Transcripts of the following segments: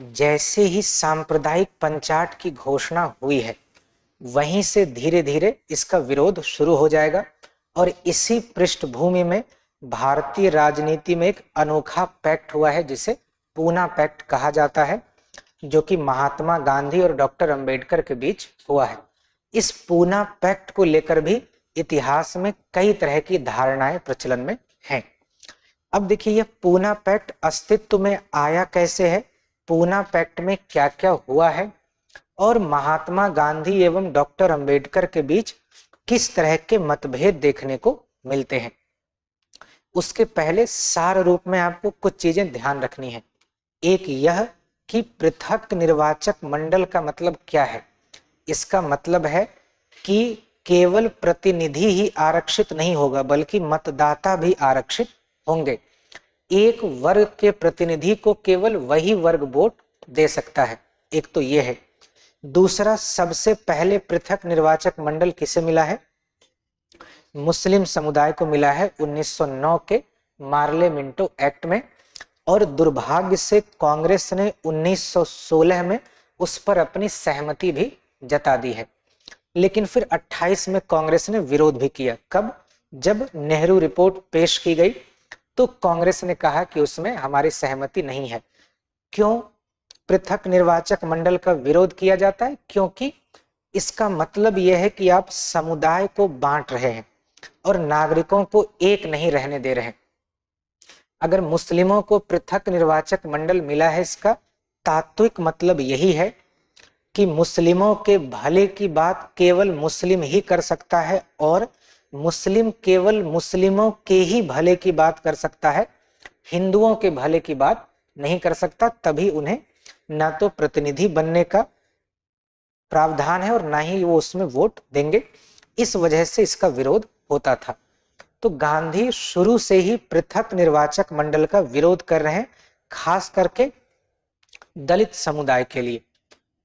जैसे ही सांप्रदायिक पंचाट की घोषणा हुई है, वहीं से धीरे धीरे इसका विरोध शुरू हो जाएगा। और इसी पृष्ठभूमि में भारतीय राजनीति में एक अनोखा पैक्ट हुआ है जिसे पूना पैक्ट कहा जाता है, जो कि महात्मा गांधी और डॉक्टर अंबेडकर के बीच हुआ है। इस पूना पैक्ट को लेकर भी इतिहास में कई तरह की धारणाएं प्रचलन में हैं। अब देखिए, यह पूना पैक्ट अस्तित्व में आया कैसे है, पूना पैक्ट में क्या क्या हुआ है, और महात्मा गांधी एवं डॉक्टर अंबेडकर के बीच किस तरह के मतभेद देखने को मिलते हैं। उसके पहले सार रूप में आपको कुछ चीजें ध्यान रखनी है। एक यह कि पृथक निर्वाचक मंडल का मतलब क्या है। इसका मतलब है कि केवल प्रतिनिधि ही आरक्षित नहीं होगा, बल्कि मतदाता भी आरक्षित होंगे। एक वर्ग के प्रतिनिधि को केवल वही वर्ग वोट दे सकता है। एक तो यह है। दूसरा, सबसे पहले पृथक निर्वाचक मंडल किसे मिला है? मुस्लिम समुदाय को मिला है 1909 के मार्ले मिंटो एक्ट में। और दुर्भाग्य से कांग्रेस ने 1916 में उस पर अपनी सहमति भी जता दी है। लेकिन फिर 28 में कांग्रेस ने विरोध भी किया। कब? जब नेहरू रिपोर्ट पेश की गई तो कांग्रेस ने कहा कि उसमें हमारी सहमति नहीं है। क्यों पृथक निर्वाचक मंडल का विरोध किया जाता है? क्योंकि इसका मतलब यह है कि आप समुदाय को बांट रहे हैं और नागरिकों को एक नहीं रहने दे रहे हैं। अगर मुस्लिमों को पृथक निर्वाचक मंडल मिला है, इसका तात्विक मतलब यही है कि मुस्लिमों के भले की बात केवल मुस्लिम ही कर सकता है और मुस्लिम केवल मुस्लिमों के ही भले की बात कर सकता है, हिंदुओं के भले की बात नहीं कर सकता। तभी उन्हें ना तो प्रतिनिधि बनने का प्रावधान है और ना ही वो उसमें वोट देंगे। इस वजह से इसका विरोध होता था। तो गांधी शुरू से ही पृथक निर्वाचक मंडल का विरोध कर रहे हैं, खास करके दलित समुदाय के लिए।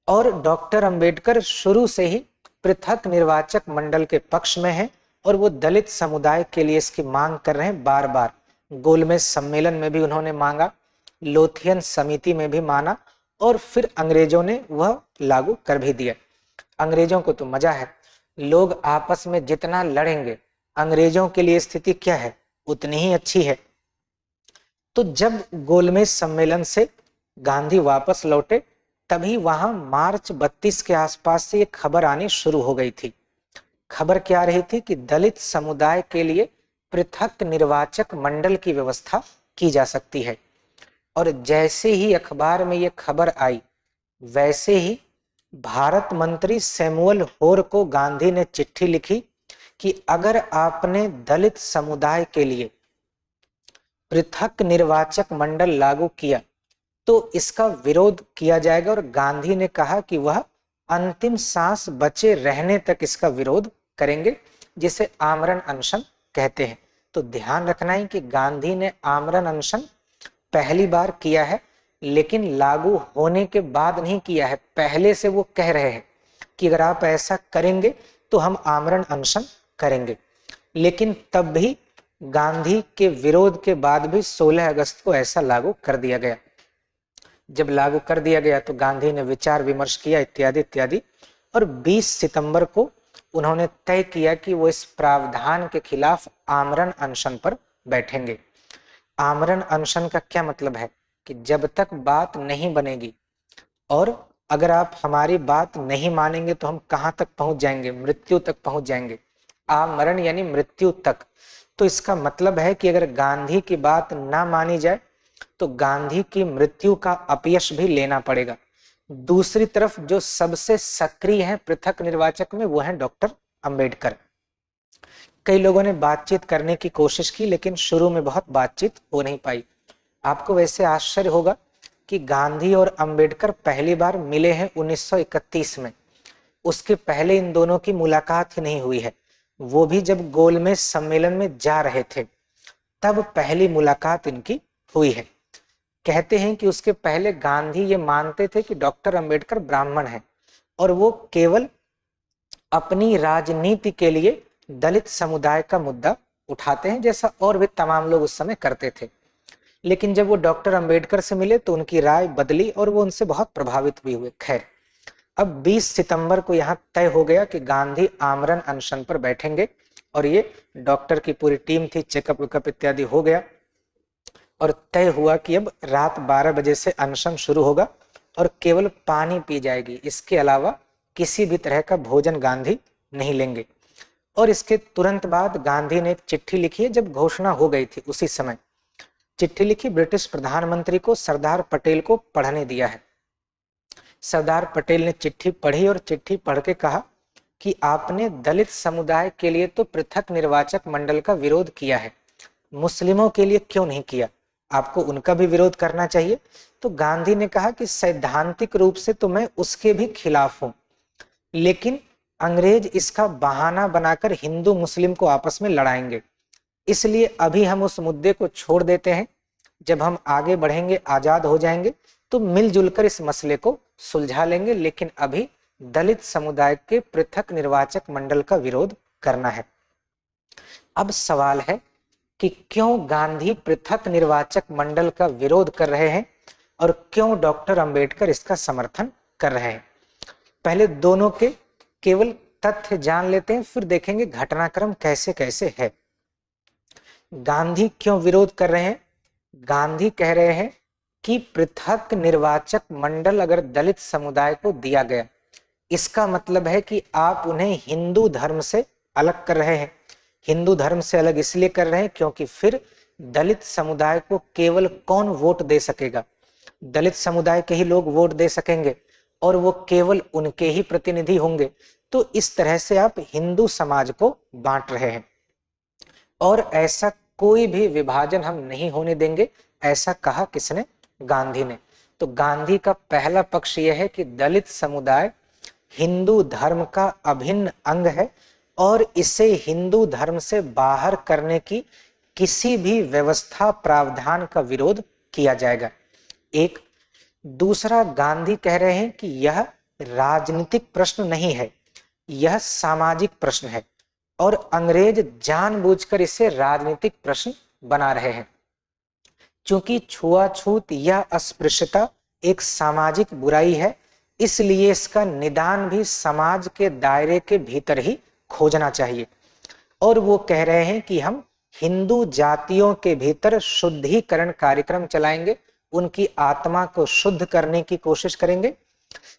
और डॉक्टर अंबेडकर शुरू से ही पृथक निर्वाचक मंडल के पक्ष में है और वो दलित समुदाय के लिए इसकी मांग कर रहे हैं। बार बार गोलमेज सम्मेलन में भी उन्होंने मांगा, लोथियन समिति में भी माना, और फिर अंग्रेजों ने वह लागू कर भी दिया। अंग्रेजों को तो मजा है, लोग आपस में जितना लड़ेंगे, अंग्रेजों के लिए स्थिति क्या है, उतनी ही अच्छी है। तो जब गोलमेज सम्मेलन से गांधी वापस लौटे, तभी वहां मार्च 32 के आसपास से ये खबर आनी शुरू हो गई थी। खबर क्या रही थी कि दलित समुदाय के लिए पृथक निर्वाचक मंडल की व्यवस्था की जा सकती है। और जैसे ही अखबार में ये खबर आई, वैसे ही भारत मंत्री सैमुअल होर को गांधी ने चिट्ठी लिखी कि अगर आपने दलित समुदाय के लिए पृथक निर्वाचक मंडल लागू किया तो इसका विरोध किया जाएगा। और गांधी ने कहा कि वह अंतिम सांस बचे रहने तक इसका विरोध करेंगे, जिसे आमरण अनशन कहते हैं। तो ध्यान रखना है कि गांधी ने आमरण अनशन पहली बार किया है, लेकिन लागू होने के बाद नहीं किया है। पहले से वो कह रहे हैं कि अगर आप ऐसा करेंगे तो हम आमरण अनशन करेंगे। लेकिन तब भी गांधी के विरोध के बाद भी 16 अगस्त को ऐसा लागू कर दिया गया। जब लागू कर दिया गया तो गांधी ने विचार विमर्श किया, इत्यादि इत्यादि, और 20 सितंबर को उन्होंने तय किया कि वो इस प्रावधान के खिलाफ आमरण अनशन पर बैठेंगे। आमरण अनशन का क्या मतलब है कि जब तक बात नहीं बनेगी और अगर आप हमारी बात नहीं मानेंगे तो हम कहां तक पहुंच जाएंगे, मृत्यु तक पहुंच जाएंगे। आमरण यानी मृत्यु तक। तो इसका मतलब है कि अगर गांधी की बात ना मानी जाए तो गांधी की मृत्यु का अपयश भी लेना पड़ेगा। दूसरी तरफ जो सबसे सक्रिय हैं पृथक निर्वाचक में, वो हैं डॉक्टर अंबेडकर। कई लोगों ने बातचीत करने की कोशिश की, लेकिन शुरू में बहुत बातचीत हो नहीं पाई। आपको वैसे आश्चर्य होगा कि गांधी और अंबेडकर पहली बार मिले हैं 1931 में। उसके पहले इन दोनों की मुलाकात ही नहीं हुई है। वो भी जब गोलमेज सम्मेलन में जा रहे थे तब पहली मुलाकात इनकी हुई है। कहते हैं कि उसके पहले गांधी ये मानते थे कि डॉक्टर अंबेडकर ब्राह्मण हैं और वो केवल अपनी राजनीति के लिए दलित समुदाय का मुद्दा उठाते हैं, जैसा और भी तमाम लोग उस समय करते थे। लेकिन जब वो डॉक्टर अंबेडकर से मिले तो उनकी राय बदली और वो उनसे बहुत प्रभावित भी हुए। खैर, अब 20 सितंबर को यहाँ तय हो गया कि गांधी आमरण अनशन पर बैठेंगे और ये डॉक्टर की पूरी टीम थी, चेकअप वेकअप इत्यादि हो गया और तय हुआ कि अब रात 12 बजे से अनशन शुरू होगा और केवल पानी पी जाएगी, इसके अलावा किसी भी तरह का भोजन गांधी नहीं लेंगे। और इसके तुरंत बाद गांधी ने एक चिट्ठी लिखी है, जब घोषणा हो गई थी उसी समय चिट्ठी लिखी, ब्रिटिश प्रधानमंत्री को सरदार पटेल को पढ़ने दिया है। सरदार पटेल ने चिट्ठी पढ़ी और चिट्ठी पढ़ के कहा कि आपने दलित समुदाय के लिए तो पृथक निर्वाचक मंडल का विरोध किया है, मुस्लिमों के लिए क्यों नहीं किया? आपको उनका भी विरोध करना चाहिए। तो गांधी ने कहा कि सैद्धांतिक रूप से तो मैं उसके भी खिलाफ हूं, लेकिन अंग्रेज इसका बहाना बनाकर हिंदू मुस्लिम को आपस में लड़ाएंगे, इसलिए अभी हम उस मुद्दे को छोड़ देते हैं। जब हम आगे बढ़ेंगे, आजाद हो जाएंगे, तो मिलजुल कर इस मसले को सुलझा लेंगे, लेकिन अभी दलित समुदाय के पृथक निर्वाचक मंडल का विरोध करना है। अब सवाल है कि क्यों गांधी पृथक निर्वाचक मंडल का विरोध कर रहे हैं और क्यों डॉक्टर अंबेडकर इसका समर्थन कर रहे हैं। पहले दोनों के केवल तथ्य जान लेते हैं, फिर देखेंगे घटनाक्रम कैसे कैसे है। गांधी क्यों विरोध कर रहे हैं? गांधी कह रहे हैं कि पृथक निर्वाचक मंडल अगर दलित समुदाय को दिया गया, इसका मतलब है कि आप उन्हें हिंदू धर्म से अलग कर रहे हैं। हिंदू धर्म से अलग इसलिए कर रहे हैं क्योंकि फिर दलित समुदाय को केवल कौन वोट दे सकेगा? दलित समुदाय के ही लोग वोट दे सकेंगे और वो केवल उनके ही प्रतिनिधि होंगे। तो इस तरह से आप हिंदू समाज को बांट रहे हैं और ऐसा कोई भी विभाजन हम नहीं होने देंगे, ऐसा कहा किसने? गांधी ने। तो गांधी का पहला पक्ष यह है कि दलित समुदाय हिंदू धर्म का अभिन्न अंग है और इसे हिंदू धर्म से बाहर करने की किसी भी व्यवस्था प्रावधान का विरोध किया जाएगा। एक दूसरा, गांधी कह रहे हैं कि यह राजनीतिक प्रश्न नहीं है, यह सामाजिक प्रश्न है और अंग्रेज जानबूझकर इसे राजनीतिक प्रश्न बना रहे हैं। क्योंकि छुआछूत या अस्पृश्यता एक सामाजिक बुराई है, इसलिए इसका निदान भी समाज के दायरे के भीतर ही खोजना चाहिए। और वो कह रहे हैं कि हम हिंदू जातियों के भीतर शुद्धिकरण कार्यक्रम चलाएंगे, उनकी आत्मा को शुद्ध करने की कोशिश करेंगे,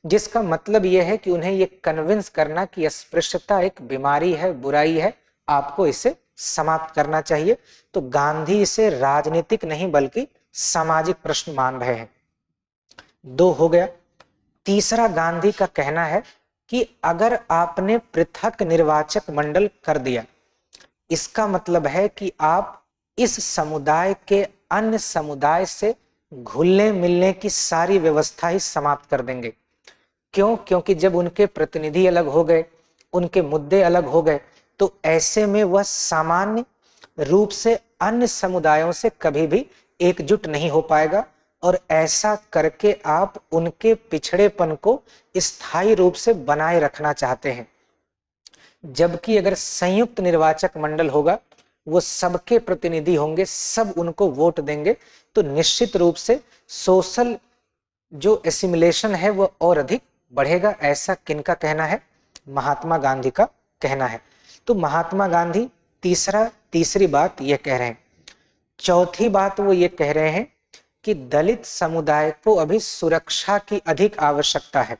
जिसका मतलब यह है कि उन्हें ये कन्विंस करना कि अस्पृश्यता एक बीमारी है, बुराई है, आपको इसे समाप्त करना चाहिए। तो गांधी इसे राजनीतिक नहीं बल्कि सामाजिक प्रश्न मान रहे हैं। दो हो गया। तीसरा, गांधी का कहना है कि अगर आपने पृथक निर्वाचक मंडल कर दिया, इसका मतलब है कि आप इस समुदाय के अन्य समुदाय से घुलने मिलने की सारी व्यवस्था ही समाप्त कर देंगे। क्यों? क्योंकि जब उनके प्रतिनिधि अलग हो गए, उनके मुद्दे अलग हो गए, तो ऐसे में वह सामान्य रूप से अन्य समुदायों से कभी भी एकजुट नहीं हो पाएगा और ऐसा करके आप उनके पिछड़ेपन को स्थायी रूप से बनाए रखना चाहते हैं। जबकि अगर संयुक्त निर्वाचक मंडल होगा, वो सबके प्रतिनिधि होंगे, सब उनको वोट देंगे, तो निश्चित रूप से सोशल जो एसिमिलेशन है वो और अधिक बढ़ेगा। ऐसा किनका कहना है? महात्मा गांधी का कहना है। तो महात्मा गांधी तीसरी बात ये कह रहे हैं। चौथी बात वो ये कह रहे हैं कि दलित समुदाय को अभी सुरक्षा की अधिक आवश्यकता है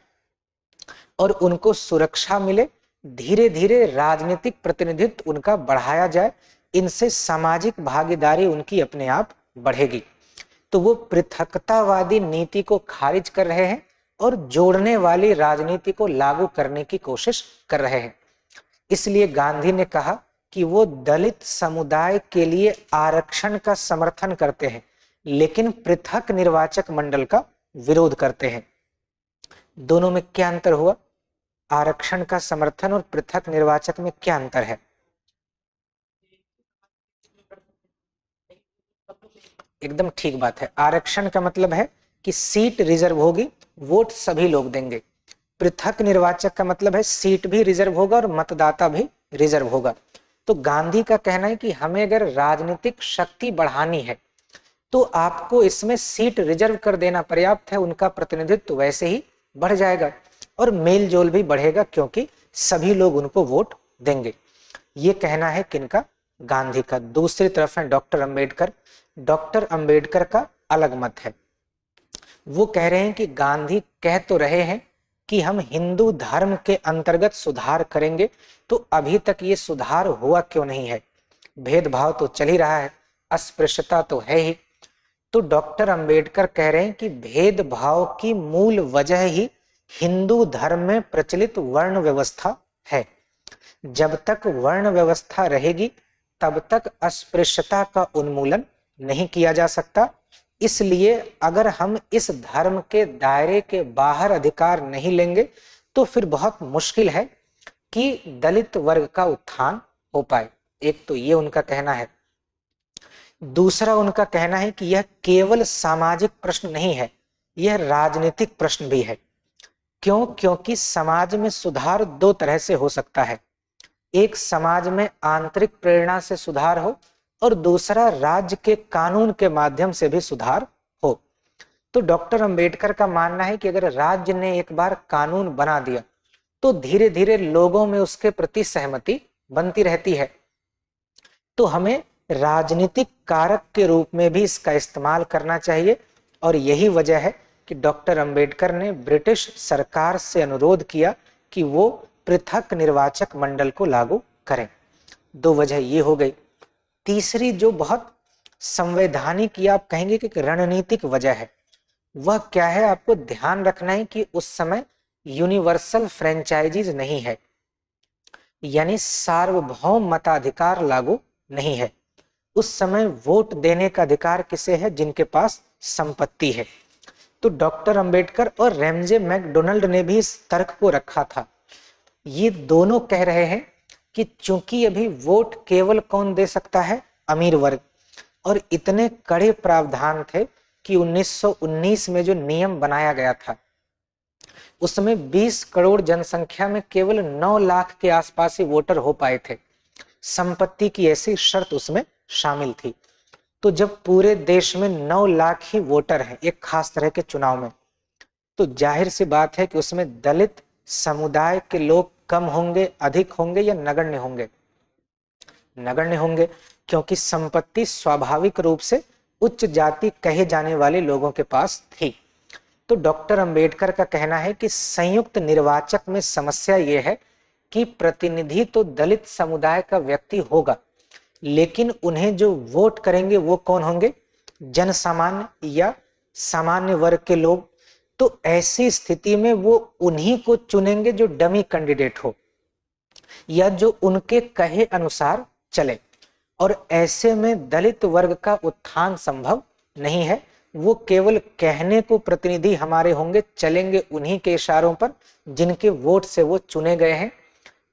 और उनको सुरक्षा मिले, धीरे धीरे राजनीतिक प्रतिनिधित्व उनका बढ़ाया जाए, इनसे सामाजिक भागीदारी उनकी अपने आप बढ़ेगी। तो वो पृथकतावादी नीति को खारिज कर रहे हैं और जोड़ने वाली राजनीति को लागू करने की कोशिश कर रहे हैं। इसलिए गांधी ने कहा कि वो दलित समुदाय के लिए आरक्षण का समर्थन करते हैं, लेकिन पृथक निर्वाचक मंडल का विरोध करते हैं। दोनों में क्या अंतर हुआ? आरक्षण का समर्थन और पृथक निर्वाचक में क्या अंतर है? एकदम ठीक बात है। आरक्षण का मतलब है कि सीट रिजर्व होगी, वोट सभी लोग देंगे। पृथक निर्वाचक का मतलब है सीट भी रिजर्व होगा और मतदाता भी रिजर्व होगा। तो गांधी का कहना है कि हमें अगर राजनीतिक शक्ति बढ़ानी है तो आपको इसमें सीट रिजर्व कर देना पर्याप्त है, उनका प्रतिनिधित्व तो वैसे ही बढ़ जाएगा और मेल जोल भी बढ़ेगा क्योंकि सभी लोग उनको वोट देंगे। ये कहना है किनका? गांधी का। दूसरी तरफ है डॉक्टर अंबेडकर। डॉक्टर अंबेडकर का अलग मत है। वो कह रहे हैं कि गांधी कह तो रहे हैं कि हम हिंदू धर्म के अंतर्गत सुधार करेंगे, तो अभी तक ये सुधार हुआ क्यों नहीं है? भेदभाव तो चल ही रहा है, अस्पृश्यता तो है ही। तो डॉक्टर अंबेडकर कह रहे हैं कि भेदभाव की मूल वजह ही हिंदू धर्म में प्रचलित वर्ण व्यवस्था है। जब तक वर्ण व्यवस्था रहेगी तब तक अस्पृश्यता का उन्मूलन नहीं किया जा सकता। इसलिए अगर हम इस धर्म के दायरे के बाहर अधिकार नहीं लेंगे तो फिर बहुत मुश्किल है कि दलित वर्ग का उत्थान हो पाए। एक तो ये उनका कहना है। दूसरा उनका कहना है कि यह केवल सामाजिक प्रश्न नहीं है, यह राजनीतिक प्रश्न भी है। क्यों? क्योंकि समाज में सुधार दो तरह से हो सकता है। एक समाज में आंतरिक प्रेरणा से सुधार हो और दूसरा राज्य के कानून के माध्यम से भी सुधार हो। तो डॉक्टर अंबेडकर का मानना है कि अगर राज्य ने एक बार कानून बना दिया तो धीरे धीरे लोगों में उसके प्रति सहमति बनती रहती है। तो हमें राजनीतिक कारक के रूप में भी इसका इस्तेमाल करना चाहिए और यही वजह है कि डॉक्टर अंबेडकर ने ब्रिटिश सरकार से अनुरोध किया कि वो पृथक निर्वाचक मंडल को लागू करें। दो वजह ये हो गई। तीसरी जो बहुत संवैधानिक या आप कहेंगे कि रणनीतिक वजह है, वह क्या है? आपको ध्यान रखना है कि उस समय यूनिवर्सल फ्रेंचाइजीज नहीं है, यानी सार्वभौम मताधिकार लागू नहीं है। उस समय वोट देने का अधिकार किसे है? जिनके पास संपत्ति है। तो डॉक्टर अंबेडकर और रैमजे मैकडोनल्ड ने भी इस तर्क को रखा था। ये दोनों कह रहे हैं कि चूंकि अभी वोट केवल कौन दे सकता है? अमीर वर्ग। और इतने कड़े प्रावधान थे कि 1919 में जो नियम बनाया गया था उसमें 20 करोड़ जनसंख्या में केवल 9 लाख के आसपास ही वोटर हो पाए थे। संपत्ति की ऐसी शर्त उसमें शामिल थी। तो जब पूरे देश में 9 लाख ही वोटर हैं एक खास तरह के चुनाव में, तो जाहिर सी बात है कि उसमें दलित समुदाय के लोग कम होंगे, अधिक होंगे या नगण्य होंगे? नगण्य होंगे, क्योंकि संपत्ति स्वाभाविक रूप से उच्च जाति कहे जाने वाले लोगों के पास थी। तो डॉक्टर अंबेडकर का कहना है कि संयुक्त निर्वाचक में समस्या यह है कि प्रतिनिधि तो दलित समुदाय का व्यक्ति होगा, लेकिन उन्हें जो वोट करेंगे वो कौन होंगे? जन सामान्य या सामान्य वर्ग के लोग। तो ऐसी स्थिति में वो उन्हीं को चुनेंगे जो डमी कैंडिडेट हो या जो उनके कहे अनुसार चले, और ऐसे में दलित वर्ग का उत्थान संभव नहीं है। वो केवल कहने को प्रतिनिधि हमारे होंगे, चलेंगे उन्हीं के इशारों पर जिनके वोट से वो चुने गए हैं।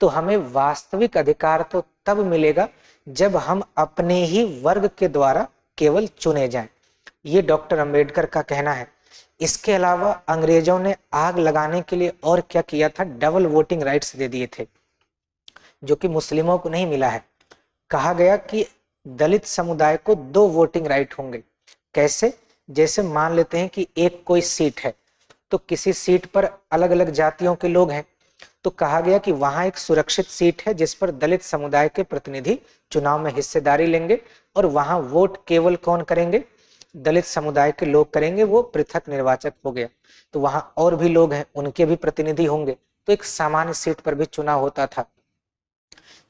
तो हमें वास्तविक अधिकार तो तब मिलेगा जब हम अपने ही वर्ग के द्वारा केवल चुने जाएं। ये डॉक्टर अंबेडकर का कहना है। इसके अलावा अंग्रेजों ने आग लगाने के लिए और क्या किया था? डबल वोटिंग राइट्स दे दिए थे, जो कि मुस्लिमों को नहीं मिला है। कहा गया कि दलित समुदाय को 2 वोटिंग राइट होंगे। कैसे? जैसे मान लेते हैं कि एक कोई सीट है, तो किसी सीट पर अलग अलग जातियों के लोग हैं, तो कहा गया कि वहां एक सुरक्षित सीट है जिस पर दलित समुदाय के प्रतिनिधि चुनाव में हिस्सेदारी लेंगे और वहां वोट केवल कौन करेंगे? दलित समुदाय के लोग करेंगे। वो पृथक निर्वाचक हो गया। तो वहां और भी लोग हैं, उनके भी प्रतिनिधि होंगे, तो एक सामान्य सीट पर भी चुनाव होता था।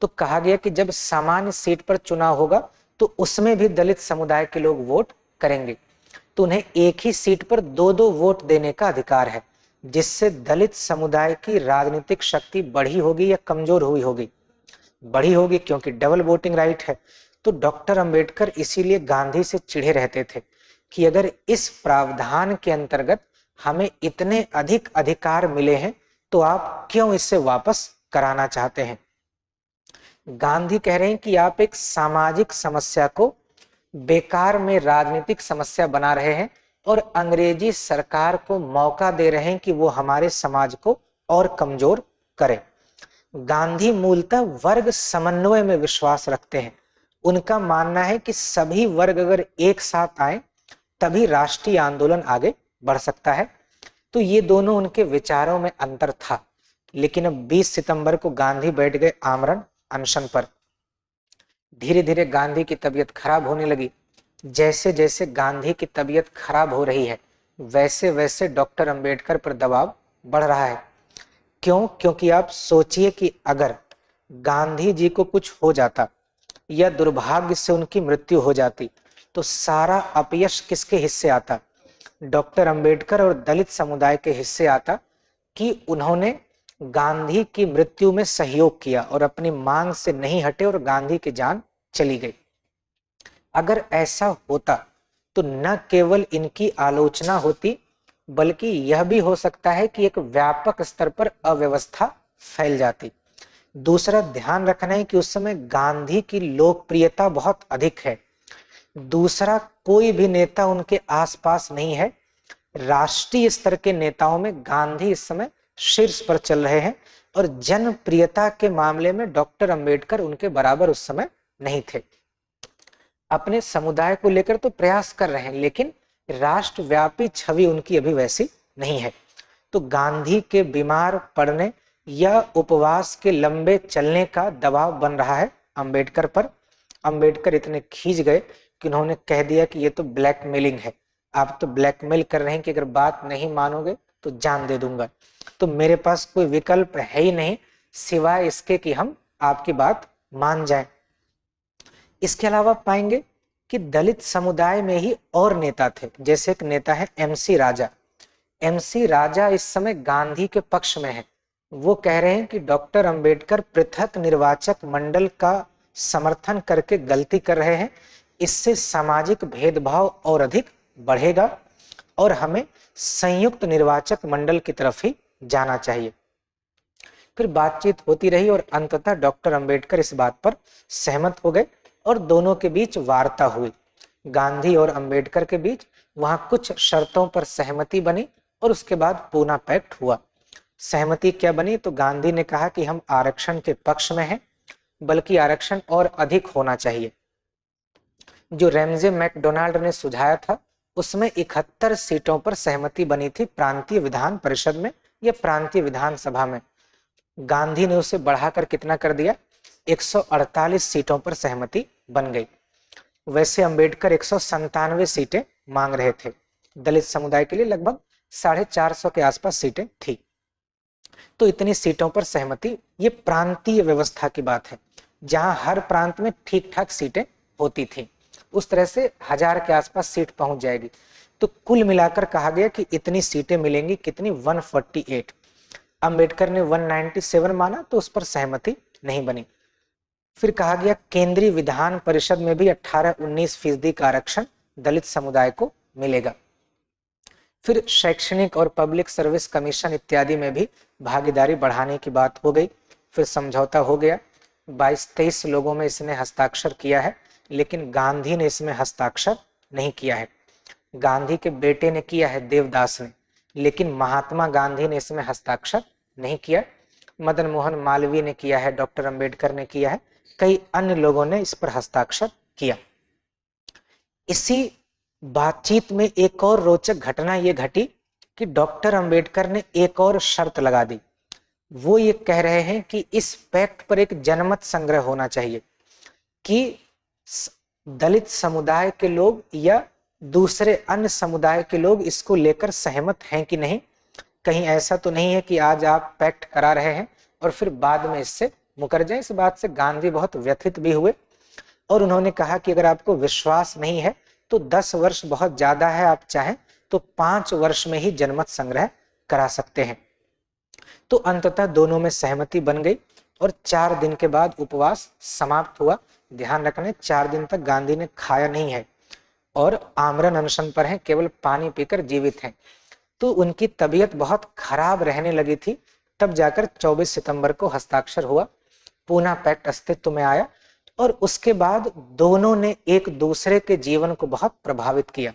तो कहा गया कि जब सामान्य सीट पर चुनाव होगा तो उसमें भी दलित समुदाय के लोग वोट करेंगे, तो उन्हें एक ही सीट पर 2-2 वोट देने का अधिकार है, जिससे दलित समुदाय की राजनीतिक शक्ति बढ़ी होगी या कमजोर हुई होगी? बढ़ी होगी, क्योंकि डबल वोटिंग राइट है। तो डॉक्टर अंबेडकर इसीलिए गांधी से चिढ़े रहते थे कि अगर इस प्रावधान के अंतर्गत हमें इतने अधिक अधिकार मिले हैं तो आप क्यों इसे वापस कराना चाहते हैं? गांधी कह रहे हैं कि आप एक सामाजिक समस्या को बेकार में राजनीतिक समस्या बना रहे हैं और अंग्रेजी सरकार को मौका दे रहे हैं कि वो हमारे समाज को और कमजोर करे। गांधी मूलतः वर्ग समन्वय में विश्वास रखते हैं। उनका मानना है कि सभी वर्ग अगर एक साथ आए तभी राष्ट्रीय आंदोलन आगे बढ़ सकता है। तो ये दोनों उनके विचारों में अंतर था। लेकिन अब 20 सितंबर को गांधी बैठ गए आमरण अनशन पर। धीरे धीरे गांधी की तबीयत खराब होने लगी। जैसे जैसे गांधी की तबीयत खराब हो रही है, वैसे वैसे डॉक्टर अंबेडकर पर दबाव बढ़ रहा है। क्यों? क्योंकि आप सोचिए कि अगर गांधी जी को कुछ हो जाता या दुर्भाग्य से उनकी मृत्यु हो जाती, तो सारा अपयश किसके हिस्से आता? डॉक्टर अंबेडकर और दलित समुदाय के हिस्से आता कि उन्होंने गांधी की मृत्यु में सहयोग किया और अपनी मांग से नहीं हटे और गांधी की जान चली गई। अगर ऐसा होता तो न केवल इनकी आलोचना होती, बल्कि यह भी हो सकता है कि एक व्यापक स्तर पर अव्यवस्था फैल जाती। दूसरा ध्यान रखना है कि उस समय गांधी की लोकप्रियता बहुत अधिक है। दूसरा कोई भी नेता उनके आसपास नहीं है। राष्ट्रीय स्तर के नेताओं में गांधी इस समय शीर्ष पर चल रहे हैं और जनप्रियता के मामले में डॉक्टर अंबेडकर उनके बराबर उस समय नहीं थे। अपने समुदाय को लेकर तो प्रयास कर रहे हैं, लेकिन राष्ट्रव्यापी छवि उनकी अभी वैसी नहीं है। तो गांधी के बीमार पड़ने या उपवास के लंबे चलने का दबाव बन रहा है अंबेडकर पर। अंबेडकर इतने खींच गए कि उन्होंने कह दिया कि ये तो ब्लैकमेलिंग है, आप तो ब्लैकमेल कर रहे हैं कि अगर बात नहीं मानोगे तो जान दे दूंगा। तो मेरे पास कोई विकल्प है ही नहीं सिवाय इसके कि हम आपकी बात मान जाएं। इसके अलावा पाएंगे कि दलित समुदाय में ही और नेता थे। जैसे एक नेता है एमसी राजा। एमसी राजा इस समय गांधी के पक्ष में है। वो कह रहे हैं कि डॉक्टर अंबेडकर पृथक निर्वाचक मंडल का समर्थन करके गलती कर रहे हैं, इससे सामाजिक भेदभाव और अधिक बढ़ेगा और हमें संयुक्त निर्वाचक मंडल की तरफ ही जाना चाहिए। फिर बातचीत होती रही और अंततः डॉक्टर अंबेडकर इस बात पर सहमत हो गए और दोनों के बीच वार्ता हुई। गांधी और अंबेडकर के बीच वहां कुछ शर्तों पर सहमति बनी और उसके बाद पूना पैक्ट हुआ। सहमति क्या बनी? तो गांधी ने कहा कि हम आरक्षण के पक्ष में हैं, बल्कि आरक्षण और अधिक होना चाहिए। जो रैमजे मैकडोनाल्ड ने सुझाया था उसमें 71 सीटों पर सहमति बनी थी प्रांतीय विधान परिषद में या प्रांतीय विधानसभा में। गांधी ने उसे बढ़ाकर कितना कर दिया? 148 सीटों पर सहमति बन गई। वैसे अंबेडकर 197 सीटें मांग रहे थे। दलित समुदाय के लिए लगभग 450 के आसपास सीटें थी। तो इतनी सीटों पर सहमति, ये प्रांतीय व्यवस्था की बात है जहां हर प्रांत में ठीक ठाक सीटें होती थी। उस तरह से 1000 के आसपास सीट पहुंच जाएगी। तो कुल मिलाकर कहा गया कि इतनी सीटें मिलेंगी, कितनी? 148। अंबेडकर ने 197 माना तो उस पर सहमति नहीं बनी। फिर कहा गया केंद्रीय विधान परिषद में भी 18-19% का आरक्षण दलित समुदाय को मिलेगा। फिर शैक्षणिक और पब्लिक सर्विस कमीशन इत्यादि में भी भागीदारी बढ़ाने की बात हो गई। फिर समझौता हो गया। 22-23 लोगों में इसने हस्ताक्षर किया है, लेकिन गांधी ने इसमें हस्ताक्षर नहीं किया है। गांधी के बेटे ने किया है, देवदास ने, लेकिन महात्मा गांधी ने इसमें हस्ताक्षर नहीं किया। मदन मोहन मालवीय ने किया है, डॉक्टर अंबेडकर ने किया है, कई अन्य लोगों ने इस पर हस्ताक्षर किया। इसी बातचीत में एक और रोचक घटना ये घटी कि डॉक्टर अंबेडकर ने एक और शर्त लगा दी। वो ये कह रहे हैं कि इस पैक्ट पर एक जनमत संग्रह होना चाहिए कि दलित समुदाय के लोग या दूसरे अन्य समुदाय के लोग इसको लेकर सहमत हैं कि नहीं। कहीं ऐसा तो नहीं है कि आज आप पैक्ट करा रहे हैं और फिर बाद में इससे मुकर जाए। इस बात से गांधी बहुत व्यथित भी हुए और उन्होंने कहा कि अगर आपको विश्वास नहीं है तो 10 वर्ष बहुत ज्यादा है, आप चाहें तो 5 वर्ष में ही जनमत संग्रह करा सकते हैं। तो अंततः दोनों में सहमति बन गई और 4 दिन के बाद उपवास समाप्त हुआ। ध्यान रखना, 4 दिन तक गांधी ने खाया नहीं है और आमरण अनशन पर हैं, केवल पानी पीकर जीवित हैं। तो उनकी तबीयत बहुत खराब रहने लगी थी। तब जाकर 24 सितंबर को हस्ताक्षर हुआ, पूना पैक्ट अस्तित्व में आया और उसके बाद दोनों ने एक दूसरे के जीवन को बहुत प्रभावित किया।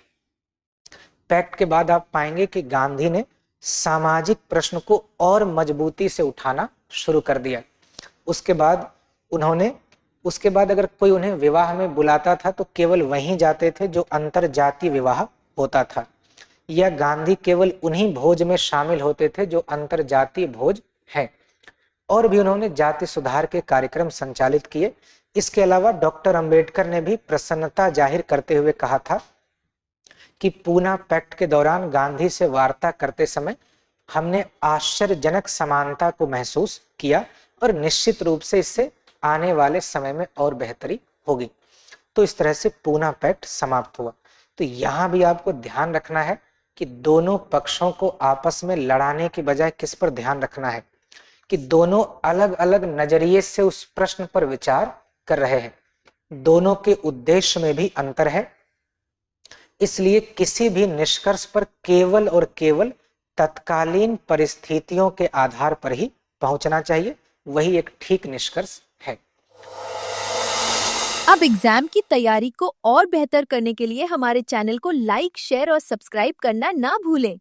पैक्ट के बाद आप पाएंगे कि गांधी ने सामाजिक प्रश्न को और मजबूती से उठाना शुरू कर दिया। उसके बाद अगर कोई उन्हें विवाह में बुलाता था तो केवल वहीं जाते थे जो अंतर जातीय विवाह होता था। यह गांधी केवल उन्हीं भोज में शामिल होते थे जो अंतरजातीय भोज हैं। और भी उन्होंने जाति सुधार के कार्यक्रम संचालित किए। इसके अलावा डॉक्टर अंबेडकर ने भी प्रसन्नता जाहिर करते हुए कहा था कि पूना पैक्ट के दौरान गांधी से वार्ता करते समय हमने आश्चर्यजनक समानता को महसूस किया और निश्चित रूप से इससे आने वाले समय में और बेहतरी होगी। तो इस तरह से पूना पैक्ट समाप्त हुआ। तो यहां भी आपको ध्यान रखना है कि दोनों पक्षों को आपस में लड़ाने की बजाय किस पर ध्यान रखना है कि दोनों अलग अलग नजरिए से उस प्रश्न पर विचार कर रहे हैं। दोनों के उद्देश्य में भी अंतर है। इसलिए किसी भी निष्कर्ष पर केवल और केवल तत्कालीन परिस्थितियों के आधार पर ही पहुंचना चाहिए। वही एक ठीक निष्कर्ष है। अब एग्जाम की तैयारी को और बेहतर करने के लिए हमारे चैनल को लाइक, शेयर और सब्सक्राइब करना ना भूलें।